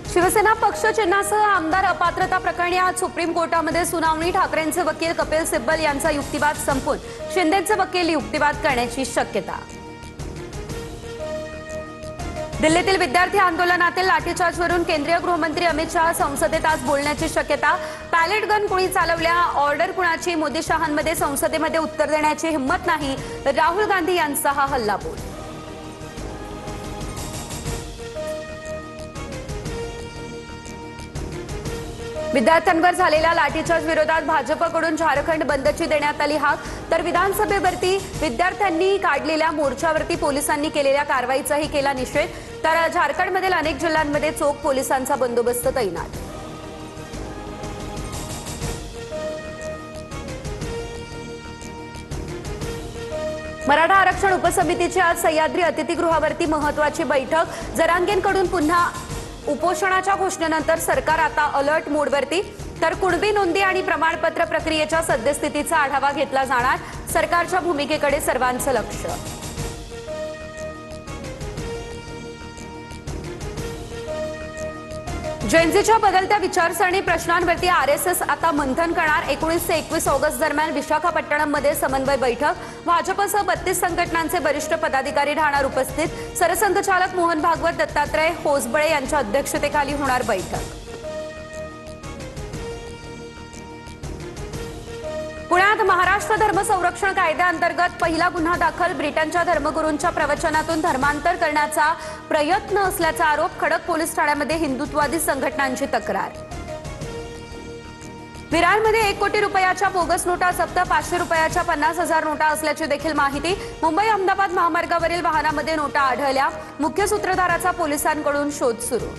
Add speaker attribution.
Speaker 1: शिवसेना पक्ष चिन्हासह आमदार अपात्रता प्रकरणी आज सुप्रीम कोर्टामध्ये सुनावणी। ठाकरेंचे वकील कपिल सिब्बल यांचा युक्तिवाद संपून शिंदेचे वकील युक्तिवाद करण्याची शक्यता। दिल्लीतील विद्यार्थी आंदोलनातील लाठीचार्जवरून केंद्रीय गृहमंत्री अमित शहा संसदेत आज बोलण्याची शक्यता। पॅलेट गन कुणी चालवल्या, ऑर्डर कुणाची, मोदी शहांमध्ये संसदेमध्ये उत्तर देण्याची हिंमत नाही, राहुल गांधी यांचा हा हल्लाबोल। विद्यार्थ्यांवर झालेल्या लाठीचार्ज विरोधात भाजपकडून झारखंड बंदची देण्यात आली हाक। तर विधानसभेवरती विद्यार्थ्यांनी काढलेल्या मोर्चावरती पोलिसांनी केलेल्या कारवाईचाही केला निषेध। तर झारखंडमधील अनेक जिल्ह्यांमध्ये चोख पोलिसांचा बंदोबस्त तैनात। मराठा आरक्षण उपसमितीची आज सह्याद्री अतिथीगृहावरती महत्त्वाची बैठक। जरांगेंकडून पुन्हा उपोषणाच्या घोषणेनंतर सरकार आता अलर्ट मोडवरती। तर कुणबी नोंदी आणि प्रमाणपत्र प्रक्रियेच्या सद्यस्थितीचा आढावा घेतला जाणार। सरकारच्या भूमिकेकडे सर्वांचं लक्ष। जेनझीच्या बदलत्या विचारसरणी प्रश्नांवरती आरएसएस आता मंथन करणार। 19 ते 21 ऑगस्ट दरम्यान विशाखापट्टणममध्ये समन्वय बैठक। भाजपसह 32 संघटनांचे वरिष्ठ पदाधिकारी राहणार उपस्थित। सरसंघचालक मोहन भागवत, दत्तात्रय होसबळे यांच्या अध्यक्षतेखाली होणार बैठक। पुण्यात महाराष्ट्र धर्म संरक्षण कायद्याअंतर्गत पहिला गुन्हा दाखल। ब्रिटनच्या धर्मगुरूंच्या प्रवचनातून धर्मांतर करण्याचा प्रयत्न असल्याचा आरोप। खडक पोलीस ठाण्यामध्ये हिंदुत्ववादी संघटनांची तक्रार। विरारमध्ये 1 कोटी रुपयाच्या बोगस नोटा जप्त। 500 रुपयाच्या 50,000 नोटा असल्याची देखील माहिती। मुंबई अहमदाबाद महामार्गावरील वाहनामध्ये नोटा आढळल्या। मुख्य सूत्रधाराचा पोलिसांकडून शोध सुरू।